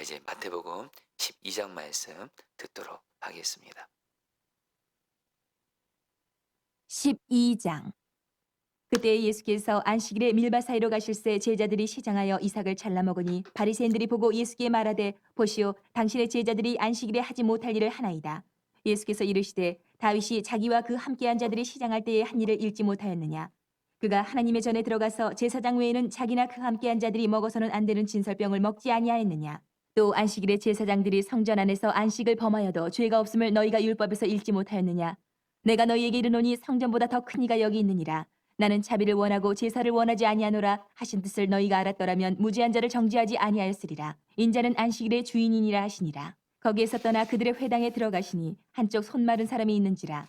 이제 마태복음 12장 말씀 듣도록 하겠습니다. 12장. 그때 예수께서 안식일에 밀밭 사이로 가실새 제자들이 시장하여 이삭을 잘라 먹으니 바리새인들이 보고 예수께 말하되 보시오 당신의 제자들이 안식일에 하지 못할 일을 하나이다. 예수께서 이르시되 다윗이 자기와 그 함께한 자들이 시장할 때에 한 일을 읽지 못하였느냐. 그가 하나님의 전에 들어가서 제사장 외에는 자기나 그 함께한 자들이 먹어서는 안 되는 진설병을 먹지 아니하였느냐. 또 안식일에 제사장들이 성전 안에서 안식을 범하여도 죄가 없음을 너희가 율법에서 읽지 못하였느냐. 내가 너희에게 이르노니 성전보다 더 큰 이가 여기 있느니라. 나는 자비를 원하고 제사를 원하지 아니하노라 하신 뜻을 너희가 알았더라면 무죄한 자를 정죄하지 아니하였으리라. 인자는 안식일의 주인이니라 하시니라. 거기에서 떠나 그들의 회당에 들어가시니 한쪽 손 마른 사람이 있는지라.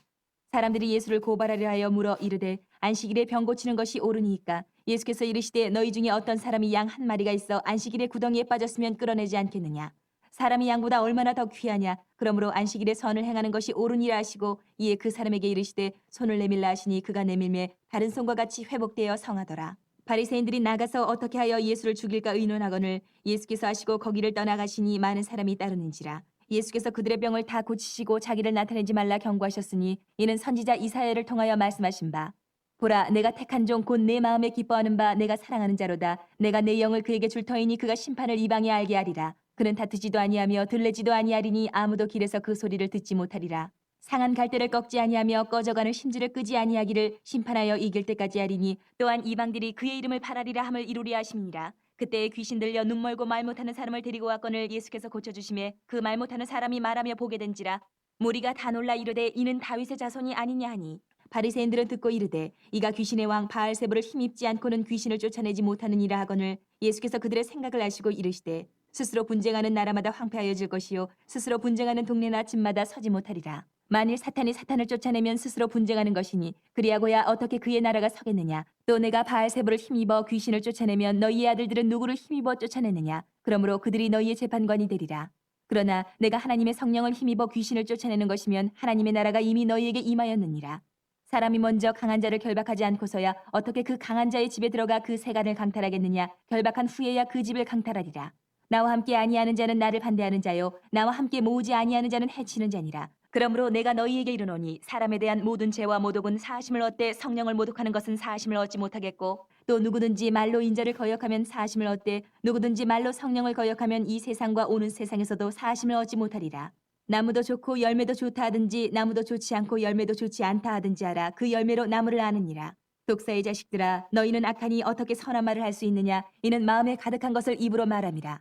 사람들이 예수를 고발하려 하여 물어 이르되 안식일에 병 고치는 것이 옳으니이까. 예수께서 이르시되 너희 중에 어떤 사람이 양 한 마리가 있어 안식일에 구덩이에 빠졌으면 끌어내지 않겠느냐. 사람이 양보다 얼마나 더 귀하냐. 그러므로 안식일에 선을 행하는 것이 옳으니라 하시고 이에 그 사람에게 이르시되 손을 내밀라 하시니 그가 내밀매 다른 손과 같이 회복되어 성하더라. 바리새인들이 나가서 어떻게 하여 예수를 죽일까 의논하거늘 예수께서 하시고 거기를 떠나가시니 많은 사람이 따르는지라. 예수께서 그들의 병을 다 고치시고 자기를 나타내지 말라 경고하셨으니 이는 선지자 이사야를 통하여 말씀하신 바 보라 내가 택한 종 곧 내 마음에 기뻐하는 바 내가 사랑하는 자로다. 내가 내 영을 그에게 줄 터이니 그가 심판을 이방에 알게 하리라. 그는 다투지도 아니하며 들레지도 아니하리니 아무도 길에서 그 소리를 듣지 못하리라. 상한 갈대를 꺾지 아니하며 꺼져가는 심지를 끄지 아니하기를 심판하여 이길 때까지 하리니 또한 이방들이 그의 이름을 팔아리라 함을 이루리 하심이니라. 그때에 귀신 들려 눈 멀고 말 못하는 사람을 데리고 왔거늘 예수께서 고쳐주심에 그 말 못하는 사람이 말하며 보게 된지라. 무리가 다 놀라 이르되 이는 다윗의 자손이 아니냐 하니 바리새인들은 듣고 이르되 이가 귀신의 왕 바알세불을 힘입지 않고는 귀신을 쫓아내지 못하느니라 하거늘 예수께서 그들의 생각을 아시고 이르시되 스스로 분쟁하는 나라마다 황폐하여질 것이요 스스로 분쟁하는 동네나 집마다 서지 못하리라. 만일 사탄이 사탄을 쫓아내면 스스로 분쟁하는 것이니 그리하고야 어떻게 그의 나라가 서겠느냐. 또 내가 바알세불을 힘입어 귀신을 쫓아내면 너희의 아들들은 누구를 힘입어 쫓아내느냐. 그러므로 그들이 너희의 재판관이 되리라. 그러나 내가 하나님의 성령을 힘입어 귀신을 쫓아내는 것이면 하나님의 나라가 이미 너희에게 임하였느니라. 사람이 먼저 강한 자를 결박하지 않고서야 어떻게 그 강한 자의 집에 들어가 그 세간을 강탈하겠느냐. 결박한 후에야 그 집을 강탈하리라. 나와 함께 아니하는 자는 나를 반대하는 자요 나와 함께 모으지 아니하는 자는 해치는 자니라. 그러므로 내가 너희에게 이르노니 사람에 대한 모든 죄와 모독은 사하심을 얻되 성령을 모독하는 것은 사하심을 얻지 못하겠고 또 누구든지 말로 인자를 거역하면 사하심을 얻되 누구든지 말로 성령을 거역하면 이 세상과 오는 세상에서도 사하심을 얻지 못하리라. 나무도 좋고 열매도 좋다 하든지 나무도 좋지 않고 열매도 좋지 않다 하든지 알아. 그 열매로 나무를 아느니라. 독사의 자식들아 너희는 악하니 어떻게 선한 말을 할 수 있느냐. 이는 마음에 가득한 것을 입으로 말함이라.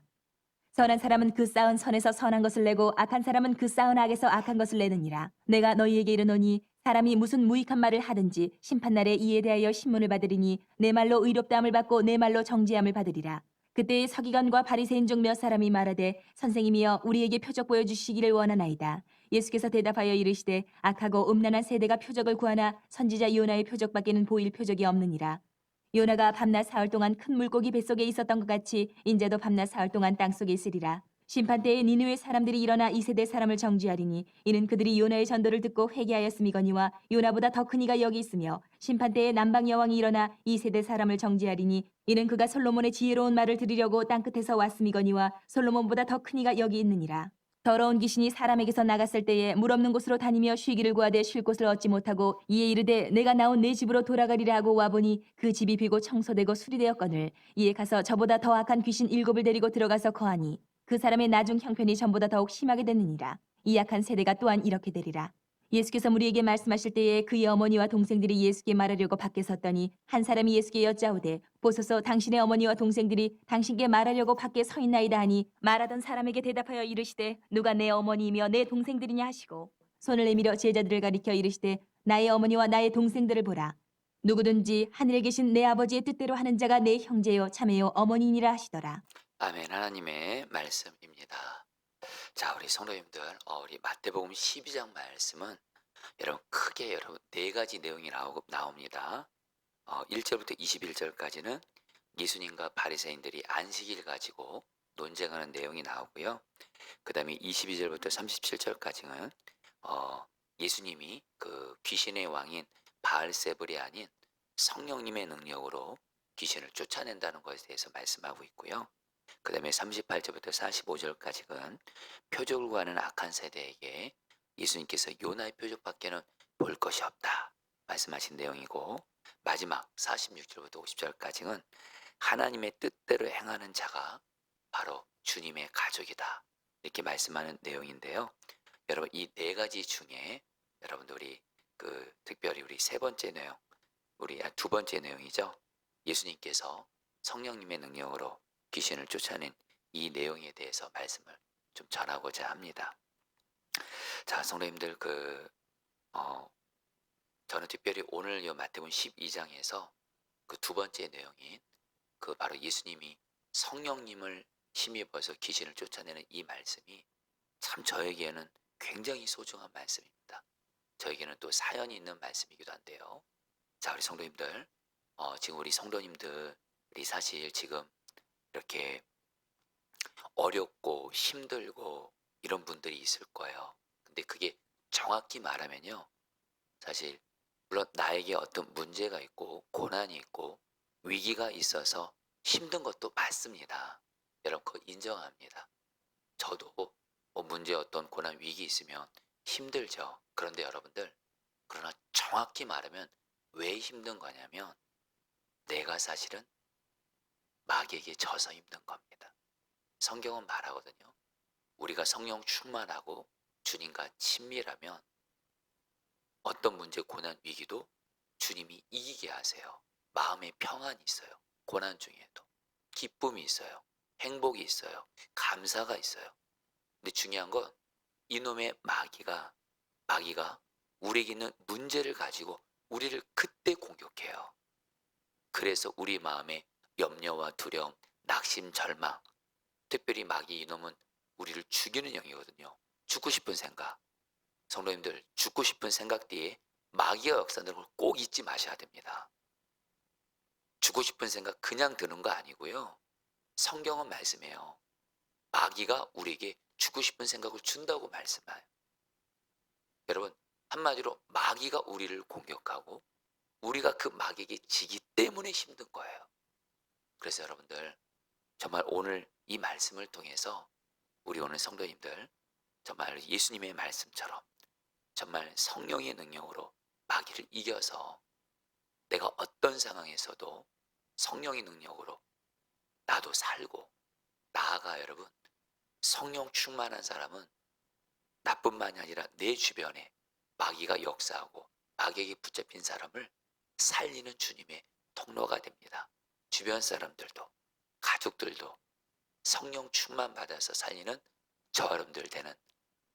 선한 사람은 그 쌓은 선에서 선한 것을 내고 악한 사람은 그 쌓은 악에서 악한 것을 내느니라. 내가 너희에게 이르노니 사람이 무슨 무익한 말을 하든지 심판날에 이에 대하여 신문을 받으리니 내 말로 의롭다함을 받고 내 말로 정죄함을 받으리라. 그때의 서기관과 바리새인 중 몇 사람이 말하되 선생님이여 우리에게 표적 보여주시기를 원하나이다. 예수께서 대답하여 이르시되 악하고 음란한 세대가 표적을 구하나 선지자 요나의 표적밖에는 보일 표적이 없느니라. 요나가 밤낮 사흘 동안 큰 물고기 뱃속에 있었던 것 같이 인자도 밤낮 사흘 동안 땅속에 있으리라. 심판 때에 니느웨 사람들이 일어나 이 세대 사람을 정죄하리니 이는 그들이 요나의 전도를 듣고 회개하였음이거니와 요나보다 더 큰 이가 여기 있으며 심판 때에 남방 여왕이 일어나 이 세대 사람을 정죄하리니 이는 그가 솔로몬의 지혜로운 말을 들으려고 땅끝에서 왔음이거니와 솔로몬보다 더 큰 이가 여기 있느니라. 더러운 귀신이 사람에게서 나갔을 때에 물 없는 곳으로 다니며 쉬기를 구하되 쉴 곳을 얻지 못하고 이에 이르되 내가 나온 내 집으로 돌아가리라 하고 와보니 그 집이 비고 청소되고 수리되었거늘 이에 가서 저보다 더 악한 귀신 7을 데리고 들어가서 거하니 그 사람의 나중 형편이 전보다 더욱 심하게 됐느니라. 이 악한 세대가 또한 이렇게 되리라. 예수께서 무리에게 말씀하실 때에 그의 어머니와 동생들이 예수께 말하려고 밖에 섰더니 한 사람이 예수께 여짜오되 보소서 당신의 어머니와 동생들이 당신께 말하려고 밖에 서 있나이다 하니 말하던 사람에게 대답하여 이르시되 누가 내 어머니이며 내 동생들이냐 하시고 손을 내밀어 제자들을 가리켜 이르시되 나의 어머니와 나의 동생들을 보라. 누구든지 하늘에 계신 내 아버지의 뜻대로 하는 자가 내 형제요 자매요 어머니니라 하시더라. 아멘. 하나님의 말씀입니다. 자, 우리 성도님들, 우리 마태복음 12장 말씀은 여러분 크게 여러분 네 가지 내용이 나옵니다. 1절부터 21절까지는 예수님과 바리새인들이 안식일 가지고 논쟁하는 내용이 나오고요. 그 다음에 22절부터 37절까지는 예수님이 그 귀신의 왕인 바알세불이 아닌 성령님의 능력으로 귀신을 쫓아낸다는 것에 대해서 말씀하고 있고요. 그 다음에 38절부터 45절까지는 표적을 구하는 악한 세대에게 예수님께서 요나의 표적밖에는 볼 것이 없다 말씀하신 내용이고, 마지막 46절부터 50절까지는 하나님의 뜻대로 행하는 자가 바로 주님의 가족이다 이렇게 말씀하는 내용인데요. 여러분, 이 네 가지 중에 여러분들이 특별히 우리 세 번째 내용, 우리 두 번째 내용이죠. 예수님께서 성령님의 능력으로 귀신을 쫓아낸 이 내용에 대해서 말씀을 좀 전하고자 합니다. 자, 성도님들, 저는 특별히 오늘 요 마태복음 12장에서 그 두 번째 내용인 바로 예수님이 성령님을 힘입어서 귀신을 쫓아내는 이 말씀이 참 저에게는 굉장히 소중한 말씀입니다. 저에게는 또 사연이 있는 말씀이기도 한데요. 자, 우리 성도님들, 지금 우리 성도님들이 사실 지금 이렇게 어렵고 힘들고 이런 분들이 있을 거예요. 근데 그게 정확히 말하면요, 사실 물론 나에게 어떤 문제가 있고 고난이 있고 위기가 있어서 힘든 것도 맞습니다. 여러분, 그거 인정합니다. 저도 뭐 문제, 어떤 고난, 위기 있으면 힘들죠. 그런데 여러분들, 그러나 정확히 말하면 왜 힘든 거냐면 내가 사실은 마귀에게 져서 힘든 겁니다. 성경은 말하거든요. 우리가 성령 충만하고 주님과 친밀하면 어떤 문제, 고난, 위기도 주님이 이기게 하세요. 마음에 평안이 있어요. 고난 중에도 기쁨이 있어요. 행복이 있어요. 감사가 있어요. 근데 중요한 건 이놈의 마귀가 우리에게 있는 문제를 가지고 우리를 그때 공격해요. 그래서 우리 마음에 염려와 두려움, 낙심, 절망, 특별히 마귀 이놈은 우리를 죽이는 영이거든요. 죽고 싶은 생각. 성도님들, 죽고 싶은 생각 뒤에 마귀가 역사하는 걸 꼭 잊지 마셔야 됩니다. 죽고 싶은 생각 그냥 드는 거 아니고요. 성경은 말씀해요. 마귀가 우리에게 죽고 싶은 생각을 준다고 말씀해요. 여러분, 한마디로 마귀가 우리를 공격하고 우리가 그 마귀에게 지기 때문에 힘든 거예요. 그래서 여러분들, 정말 오늘 이 말씀을 통해서 우리 오늘 성도님들 정말 예수님의 말씀처럼 정말 성령의 능력으로 마귀를 이겨서 내가 어떤 상황에서도 성령의 능력으로 나도 살고, 나아가 여러분, 성령 충만한 사람은 나뿐만이 아니라 내 주변에 마귀가 역사하고 마귀에게 붙잡힌 사람을 살리는 주님의 통로가 됩니다. 주변 사람들도, 가족들도 성령 충만 받아서 살리는 저 여러분들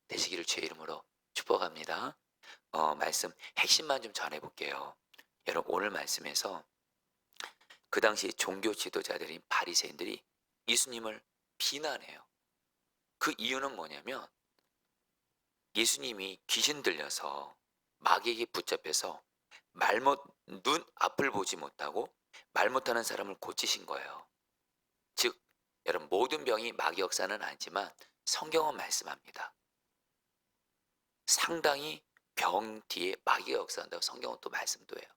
되시기를 주의 이름으로 축복합니다. 말씀 핵심만 좀 전해볼게요. 여러분, 오늘 말씀에서 그 당시 종교 지도자들인 바리새인들이 예수님을 비난해요. 그 이유는 뭐냐면 예수님이 귀신 들려서 마귀에게 붙잡혀서 눈 앞을 보지 못하고 말 못하는 사람을 고치신 거예요. 즉, 여러분, 모든 병이 마귀 역사는 아니지만 성경은 말씀합니다. 상당히 병 뒤에 마귀가 역사한다고 성경은 또 말씀도 해요.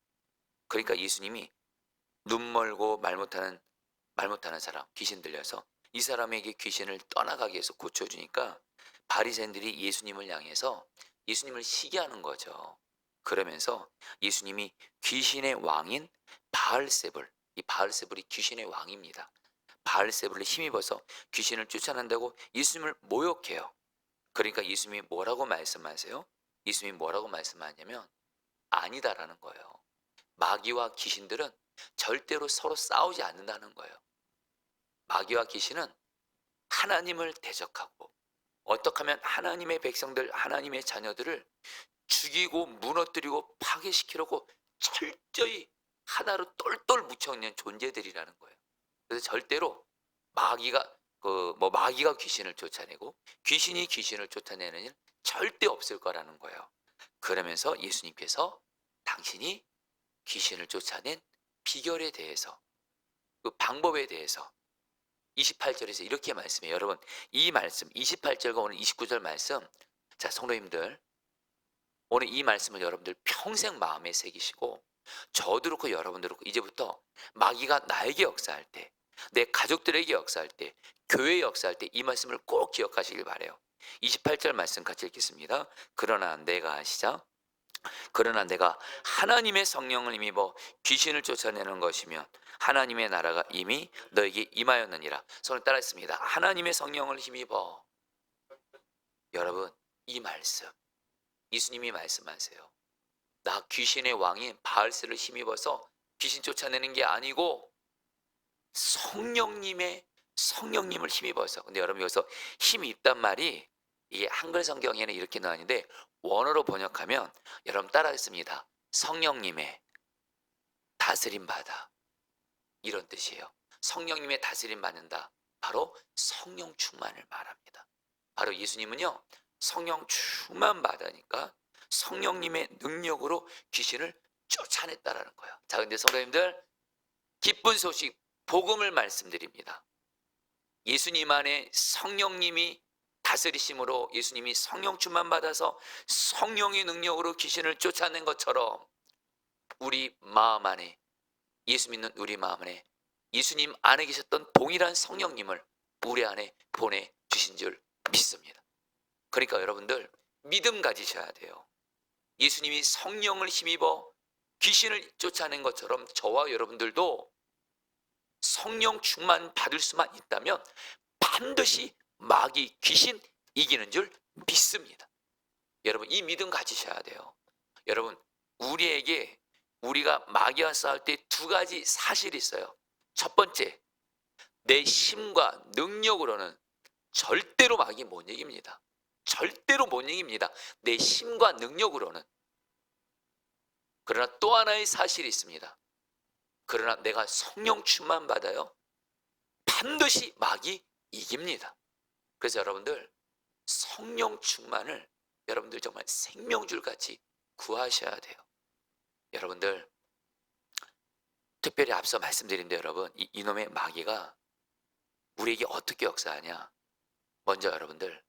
그러니까 예수님이 눈 멀고 말 못하는 사람, 귀신 들려서 이 사람에게 귀신을 떠나가게 해서 고쳐주니까 바리새인들이 예수님을 향해서 예수님을 시기하는 거죠. 그러면서 예수님이 귀신의 왕인 바알세불, 이 바알세불이 귀신의 왕입니다. 바알세불을 힘입어서 귀신을 쫓아낸다고 예수님을 모욕해요. 그러니까 예수님이 뭐라고 말씀하세요? 예수님이 뭐라고 말씀하냐면 아니다라는 거예요. 마귀와 귀신들은 절대로 서로 싸우지 않는다는 거예요. 마귀와 귀신은 하나님을 대적하고 어떻게 하면 하나님의 백성들, 하나님의 자녀들을 죽이고 무너뜨리고 파괴시키려고 철저히 하나로 똘똘 묻혀있는 존재들이라는 거예요. 그래서 절대로 마귀가 귀신을 쫓아내고 귀신이 귀신을 쫓아내는 일 절대 없을 거라는 거예요. 그러면서 예수님께서 당신이 귀신을 쫓아낸 비결에 대해서, 그 방법에 대해서 28절에서 이렇게 말씀해요. 여러분, 이 말씀 28절과 오늘 29절 말씀, 자, 성도님들, 오늘 이 말씀을 여러분들 평생 마음에 새기시고, 저도 그렇고 여러분도 그렇고 이제부터 마귀가 나에게 역사할 때, 내 가족들에게 역사할 때, 교회에 역사할 때 이 말씀을 꼭 기억하시길 바라요. 28절 말씀 같이 읽겠습니다. 그러나 내가 시작. 그러나 내가 하나님의 성령을 힘입어 귀신을 쫓아내는 것이면 하나님의 나라가 이미 너에게 임하였느니라. 손을 따라했습니다. 하나님의 성령을 힘입어. 여러분, 이 말씀 예수님이 말씀하세요. 나 귀신의 왕인 바알스를 힘입어서 귀신 쫓아내는 게 아니고 성령님을 힘입어서. 근데 여러분 여기서 힘입단 말이 이게 한글 성경에는 이렇게 나왔는데 원어로 번역하면 여러분 따라하겠습니다. 성령님의 다스림 받아, 이런 뜻이에요. 성령님의 다스림 받는다. 바로 성령 충만을 말합니다. 바로 예수님은요 성령 충만 받으니까 성령님의 능력으로 귀신을 쫓아냈다라는 거예요. 자, 근데 성도님들, 기쁜 소식 복음을 말씀드립니다. 예수님 안에 성령님이 다스리심으로 예수님이 성령 충만 받아서 성령의 능력으로 귀신을 쫓아낸 것처럼 우리 마음 안에, 예수 믿는 우리 마음 안에 예수님 안에 계셨던 동일한 성령님을 우리 안에 보내주신 줄 믿습니다. 그러니까 여러분들 믿음 가지셔야 돼요. 예수님이 성령을 힘입어 귀신을 쫓아낸 것처럼 저와 여러분들도 성령 충만 받을 수만 있다면 반드시 마귀 귀신 이기는 줄 믿습니다. 여러분 이 믿음 가지셔야 돼요. 여러분 우리가 마귀와 싸울 때 두 가지 사실이 있어요. 첫 번째, 내 힘과 능력으로는 절대로 마귀 못 이깁니다. 절대로 못 이깁니다. 내 힘과 능력으로는. 그러나 또 하나의 사실이 있습니다. 그러나 내가 성령 충만 받아요. 반드시 마귀 이깁니다. 그래서 여러분들 성령 충만을 여러분들 정말 생명줄 같이 구하셔야 돼요. 여러분들 특별히 앞서 말씀드린 대로 여러분 이놈의 마귀가 우리에게 어떻게 역사하냐. 먼저 여러분들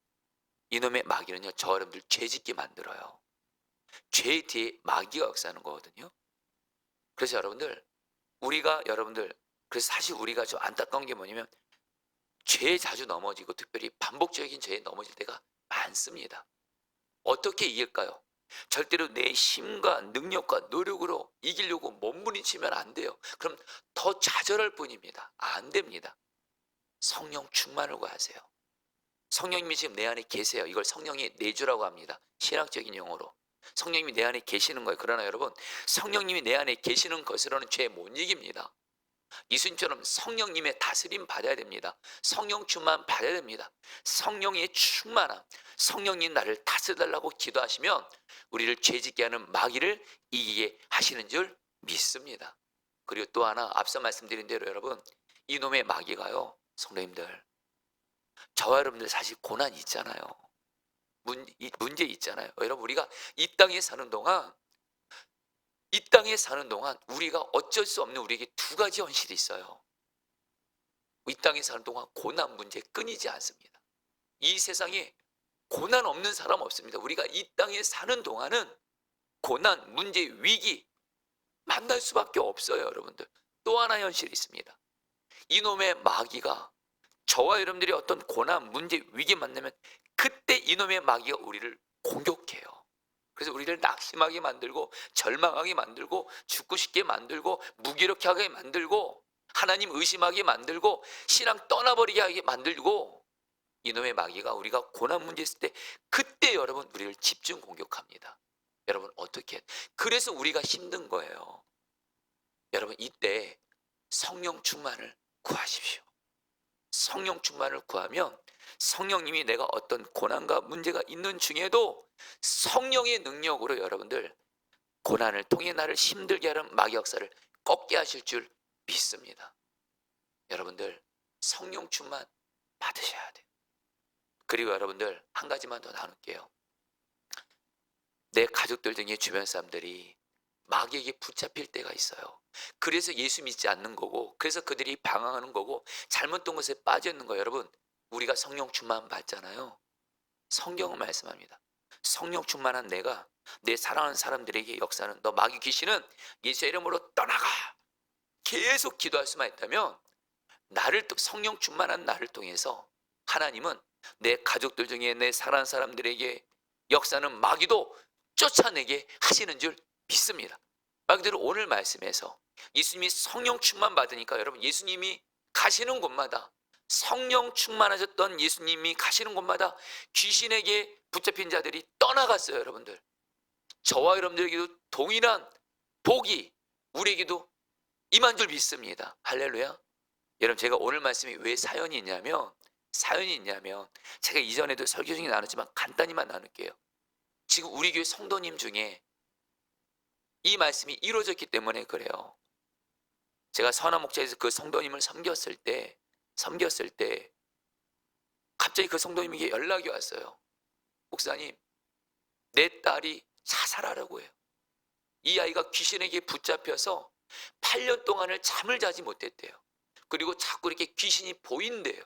이놈의 마귀는요 저 여러분들 죄짓게 만들어요. 죄 뒤에 마귀가 역사하는 거거든요. 그래서 여러분들 그래서 사실 우리가 좀 안타까운 게 뭐냐면 죄에 자주 넘어지고 특별히 반복적인 죄에 넘어질 때가 많습니다. 어떻게 이길까요? 절대로 내 힘과 능력과 노력으로 이기려고 몸부림치면 안 돼요. 그럼 더 좌절할 뿐입니다. 안 됩니다. 성령 충만을 구하세요. 성령님이 지금 내 안에 계세요. 이걸 성령의 내주라고 합니다. 신학적인 용어로. 성령님이 내 안에 계시는 거예요. 그러나 여러분 성령님이 내 안에 계시는 것으로는 죄 못 이깁니다. 예수님처럼 성령님의 다스림 받아야 됩니다. 성령 충만 받아야 됩니다. 성령의 충만함, 성령님 나를 다스려달라고 기도하시면 우리를 죄짓게 하는 마귀를 이기게 하시는 줄 믿습니다. 그리고 또 하나 앞서 말씀드린 대로 여러분 이놈의 마귀가요 성도님들 저와 여러분들 사실 고난이 있잖아요. 문제 있잖아요. 여러분 우리가 이 땅에 사는 동안 우리가 어쩔 수 없는 우리에게 두 가지 현실이 있어요. 이 땅에 사는 동안 고난 문제 끊이지 않습니다. 이 세상에 고난 없는 사람 없습니다. 우리가 이 땅에 사는 동안은 고난, 문제, 위기 만날 수밖에 없어요. 여러분들 또 하나 현실이 있습니다. 이놈의 마귀가 저와 여러분들이 어떤 고난, 문제, 위기 만나면 그때 이놈의 마귀가 우리를 공격해요. 그래서 우리를 낙심하게 만들고 절망하게 만들고 죽고 싶게 만들고 무기력하게 만들고 하나님 의심하게 만들고 신앙 떠나버리게 하게 만들고 이놈의 마귀가 우리가 고난 문제 있을 때 그때 여러분 우리를 집중 공격합니다. 여러분 어떻게 그래서 우리가 힘든 거예요. 여러분 이때 성령 충만을 구하십시오. 성령 충만을 구하면 성령님이 내가 어떤 고난과 문제가 있는 중에도 성령의 능력으로 여러분들 고난을 통해 나를 힘들게 하는 마귀 역사를 꺾게 하실 줄 믿습니다. 여러분들 성령 충만 받으셔야 돼요. 그리고 여러분들 한 가지만 더 나눌게요. 내 가족들 중에 주변 사람들이 마귀에게 붙잡힐 때가 있어요. 그래서 예수 믿지 않는 거고 그래서 그들이 방황하는 거고 잘못된 것에 빠져 있는 거예요. 여러분 우리가 성령 충만 받잖아요. 성경은 말씀합니다. 성령 충만한 내가 내 사랑하는 사람들에게 역사하는 너 마귀 귀신은 예수의 이름으로 떠나가. 계속 기도할 수만 있다면 나를 성령 충만한 나를 통해서 하나님은 내 가족들 중에 내 사랑하는 사람들에게 역사는 마귀도 쫓아내게 하시는 줄 믿습니다. 말 그대로 오늘 말씀에서 예수님이 성령 충만 받으니까 여러분, 예수님이 가시는 곳마다, 성령 충만하셨던 예수님이 가시는 곳마다 귀신에게 붙잡힌 자들이 떠나갔어요. 여러분들, 저와 여러분들에게도 동일한 복이 우리에게도 임한 줄 믿습니다. 할렐루야. 여러분, 제가 오늘 말씀이 왜 사연이 있냐면 제가 이전에도 설교 중에 나눴지만 간단히만 나눌게요. 지금 우리 교회 성도님 중에 이 말씀이 이루어졌기 때문에 그래요. 제가 선한 목자에서 그 성도님을 섬겼을 때 갑자기 그 성도님에게 연락이 왔어요. 목사님, 내 딸이 자살하려고 해요. 이 아이가 귀신에게 붙잡혀서 8년 동안을 잠을 자지 못했대요. 그리고 자꾸 이렇게 귀신이 보인대요.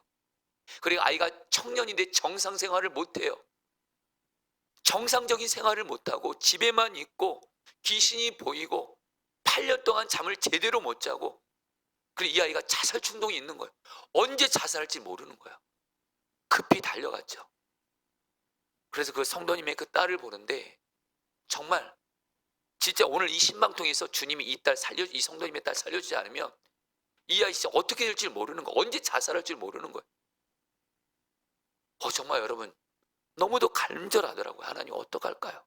그리고 아이가 청년인데 정상 생활을 못해요. 정상적인 생활을 못하고 집에만 있고 귀신이 보이고 8년 동안 잠을 제대로 못 자고, 그리고 이 아이가 자살 충동이 있는 거예요. 언제 자살할지 모르는 거야. 급히 달려갔죠. 그래서 그 성도님의 그 딸을 보는데 정말 진짜 오늘 이 신방통에서 주님이 이 성도님의 딸 살려주지 않으면 이 아이 진짜 어떻게 될지 모르는 거예요. 언제 자살할지 모르는 거예요. 정말 여러분, 너무도 간절하더라고요. 하나님 어떡할까요?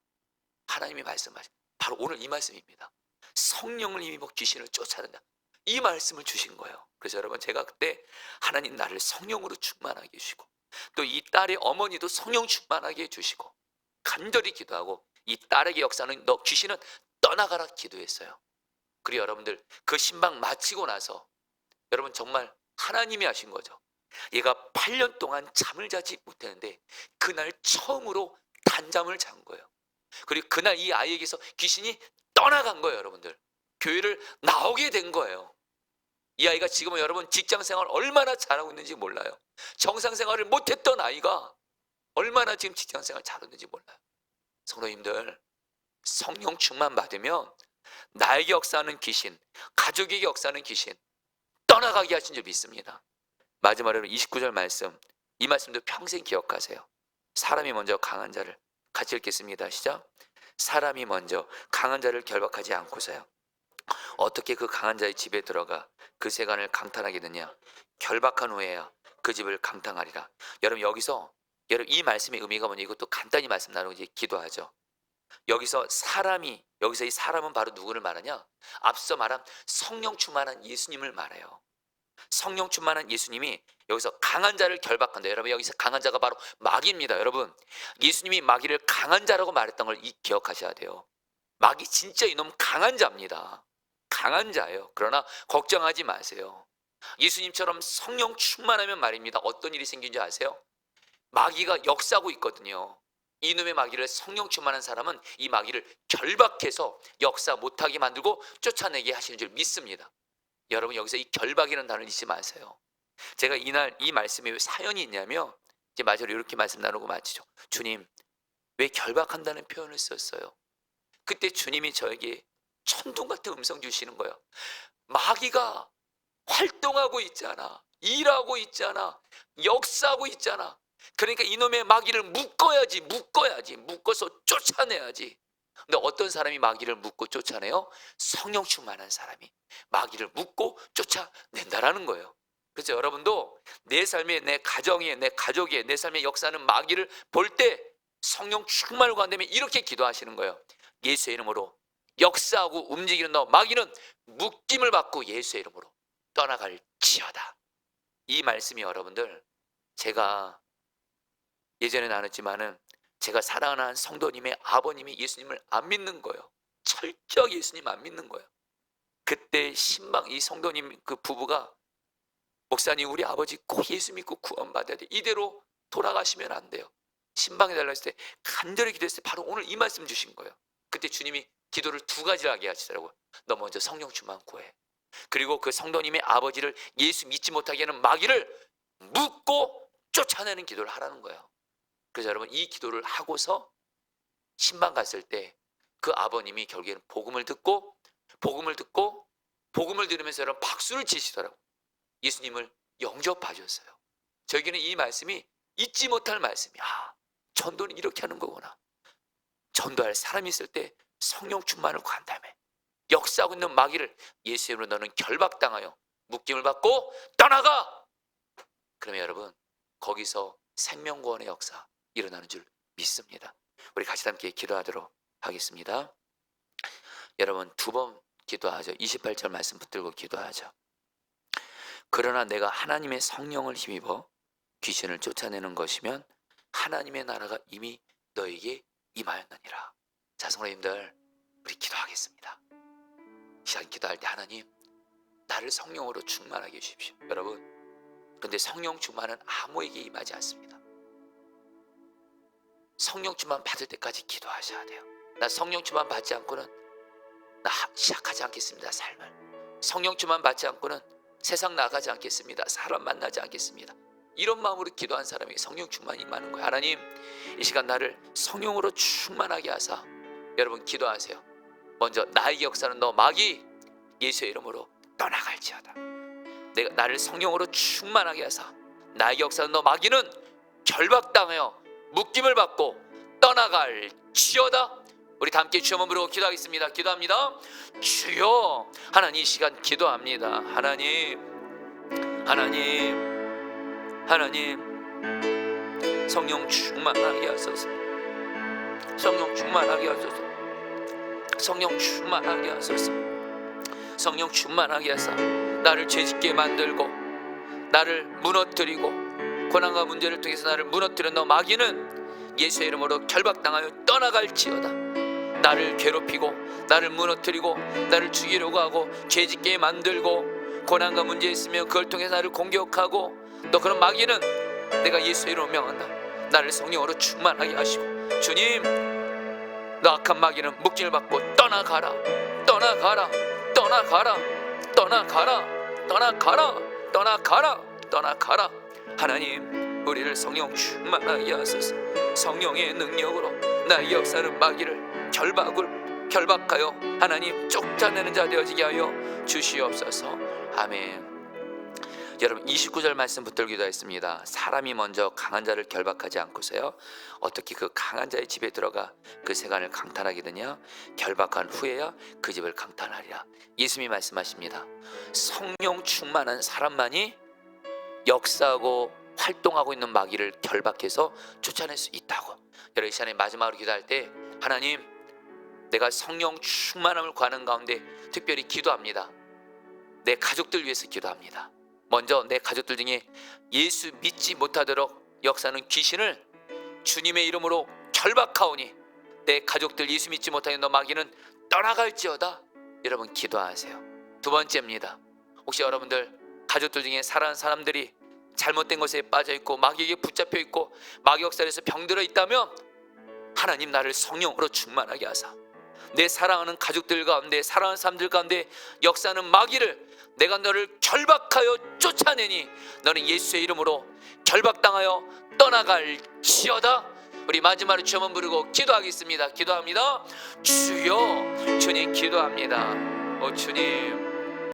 하나님이 말씀하신 바로 오늘 이 말씀입니다. 성령을 힘입어 귀신을 쫓아낸다. 이 말씀을 주신 거예요. 그래서 여러분, 제가 그때 하나님 나를 성령으로 충만하게 해주시고, 또 이 딸의 어머니도 성령 충만하게 해주시고, 간절히 기도하고 이 딸에게 역사는 너 귀신은 떠나가라 기도했어요. 그리고 여러분들, 그 신방 마치고 나서 여러분 정말 하나님이 하신 거죠. 얘가 8년 동안 잠을 자지 못했는데 그날 처음으로 단잠을 잔 거예요. 그리고 그날 이 아이에게서 귀신이 떠나간 거예요. 여러분들, 교회를 나오게 된 거예요. 이 아이가 지금은 여러분 직장생활 얼마나 잘하고 있는지 몰라요. 정상생활을 못했던 아이가 얼마나 지금 직장생활 잘하는지 몰라요. 성도님들, 성령 충만 받으면 나에게 역사하는 귀신, 가족에게 역사하는 귀신 떠나가게 하신 줄 믿습니다. 마지막으로 29절 말씀, 이 말씀도 평생 기억하세요. 사람이 먼저 강한 자를, 같이 읽겠습니다. 시작. 사람이 먼저 강한 자를 결박하지 않고서요 어떻게 그 강한 자의 집에 들어가 그 세간을 강탈하게 되냐. 결박한 후에야 그 집을 강탈하리라. 여러분, 여기서 이 말씀의 의미가 뭐냐, 이것도 간단히 말씀 나누고 이제 기도하죠. 여기서 이 사람은 바로 누구를 말하냐? 앞서 말한 성령 충만한 예수님을 말해요. 성령 충만한 예수님이 여기서 강한 자를 결박한다. 여러분, 여기서 강한 자가 바로 마귀입니다. 여러분, 예수님이 마귀를 강한 자라고 말했던 걸 기억하셔야 돼요. 마귀 진짜 이놈 강한 자입니다. 강한 자예요. 그러나 걱정하지 마세요. 예수님처럼 성령 충만하면 말입니다, 어떤 일이 생긴지 아세요? 마귀가 역사하고 있거든요. 이놈의 마귀를, 성령 충만한 사람은 이 마귀를 결박해서 역사 못하게 만들고 쫓아내게 하시는 줄 믿습니다. 여러분, 여기서 이 결박이라는 단어를 잊지 마세요. 제가 이날 이 말씀에 왜 사연이 있냐면, 이제 마지막으로 이렇게 말씀 나누고 마치죠. 주님, 왜 결박한다는 표현을 썼어요? 그때 주님이 저에게 천둥 같은 음성 주시는 거예요. 마귀가 활동하고 있잖아, 일하고 있잖아, 역사하고 있잖아. 그러니까 이놈의 마귀를 묶어서 쫓아내야지. 근데 어떤 사람이 마귀를 묶고 쫓아내요? 성령 충만한 사람이 마귀를 묶고 쫓아낸다라는 거예요. 그래서 여러분도 내 삶에, 내 가정에, 내 가족에, 내 삶의 역사는 마귀를 볼 때 성령 충만을 구한다면 이렇게 기도하시는 거예요. 예수의 이름으로 역사하고 움직이는 너 마귀는 묶임을 받고 예수의 이름으로 떠나갈지어다. 이 말씀이 여러분들, 제가 예전에 나눴지만은 제가 사랑하는 성도님의 아버님이 예수님을 안 믿는 거예요. 철저히 예수님 안 믿는 거예요. 그때 신방 이 성도님 그 부부가, 목사님, 우리 아버지 꼭 예수 믿고 구원받아야 돼, 이대로 돌아가시면 안 돼요, 신방에 달라 했을 때 간절히 기도했을 때 바로 오늘 이 말씀 주신 거예요. 그때 주님이 기도를 두 가지를 하게 하시더라고요. 너 먼저 성령 충만 구해, 그리고 그 성도님의 아버지를 예수 믿지 못하게 하는 마귀를 묶고 쫓아내는 기도를 하라는 거예요. 그래서 여러분, 이 기도를 하고서 신방 갔을 때 그 아버님이 결국에는 복음을 들으면서 여러분 박수를 치시더라고요. 예수님을 영접하셨어요. 저에게는 이 말씀이 잊지 못할 말씀이야. 전도는 이렇게 하는 거구나. 전도할 사람이 있을 때 성령 충만을 구한다며 역사하고 있는 마귀를 예수의 이름으로 너는 결박당하여 묶임을 받고 떠나가. 그러면 여러분 거기서 생명구원의 역사 일어나는 줄 믿습니다. 우리 같이 함께 기도하도록 하겠습니다. 여러분 두 번 기도하죠. 28절 말씀 붙들고 기도하죠. 그러나 내가 하나님의 성령을 힘입어 귀신을 쫓아내는 것이면 하나님의 나라가 이미 너에게 임하였느니라. 자, 성도님들 우리 기도하겠습니다. 시간 기도할 때 하나님 나를 성령으로 충만하게 해주십시오. 여러분 근데 성령 충만은 아무에게 임하지 않습니다. 성령 충만 받을 때까지 기도하셔야 돼요. 나 성령 충만 받지 않고는 나 시작하지 않겠습니다. 삶을. 성령 충만 받지 않고는 세상 나가지 않겠습니다. 사람 만나지 않겠습니다. 이런 마음으로 기도한 사람에게 성령 충만이 임하는 거예요. 하나님 이 시간 나를 성령으로 충만하게 하사. 여러분 기도하세요. 먼저 나에게 역사는 너 마귀 예수의 이름으로 떠나갈지어다. 내가 나를 성령으로 충만하게 하사 나에게 역사는 너 마귀는 결박당하여 묶임을 받고 떠나갈지어다. 우리 다 함께 주여 한번 부르고 기도하겠습니다. 기도합니다. 주여. 하나님 이 시간 기도합니다. 하나님 성령 충만하게 하소서. 성령 충만하게 하소서. 성령 충만하게 하소서. 성령 충만하게 하사 나를 죄짓게 만들고 나를 무너뜨리고 고난과 문제를 통해서 나를 무너뜨려 너 마귀는 예수의 이름으로 결박당하여 떠나갈지어다. 나를 괴롭히고 나를 무너뜨리고 나를 죽이려고 하고 죄짓게 만들고 고난과 문제 있으면 그걸 통해서 나를 공격하고 또 그런 마귀는 내가 예수의 이름으로 명한다. 나를 성령으로 충만하게 하시고 주님 너 악한 마귀는 묶임을 받고 떠나가라. 떠나가라. 떠나가라. 떠나가라. 떠나가라. 떠나가라. 떠나가라. 하나님 우리를 성령 충만하게 하소서. 성령의 능력으로 나의 역사는 마귀를 결박하여 하나님 쫓아내는 자 되어지게 하여 주시옵소서. 아멘. 여러분 29절 말씀 붙들고 기도했습니다. 사람이 먼저 강한 자를 결박하지 않고서요 어떻게 그 강한 자의 집에 들어가 그 세간을 강탈하게 되냐. 결박한 후에야 그 집을 강탈하리라. 예수님이 말씀하십니다. 성령 충만한 사람만이 역사하고 활동하고 있는 마귀를 결박해서 쫓아낼 수 있다고. 여러분 이 시간에 마지막으로 기도할 때 하나님 내가 성령 충만함을 구하는 가운데 특별히 기도합니다. 내 가족들 위해서 기도합니다. 먼저 내 가족들 중에 예수 믿지 못하도록 역사하는 귀신을 주님의 이름으로 결박하오니 내 가족들 예수 믿지 못하는 너 마귀는 떠나갈지어다. 여러분 기도하세요. 두 번째입니다. 혹시 여러분들 가족들 중에 사랑하는 사람들이 잘못된 것에 빠져있고 마귀에게 붙잡혀 있고 마귀 역사에서 병들어 있다면 하나님 나를 성령으로 충만하게 하사 내 사랑하는 가족들 가운데 사랑하는 사람들 가운데 역사하는 마귀를 내가 너를 결박하여 쫓아내니 너는 예수의 이름으로 결박당하여 떠나갈지어다. 우리 마지막으로 주여 한번 부르고 기도하겠습니다. 기도합니다. 주여. 주님 기도합니다. 주님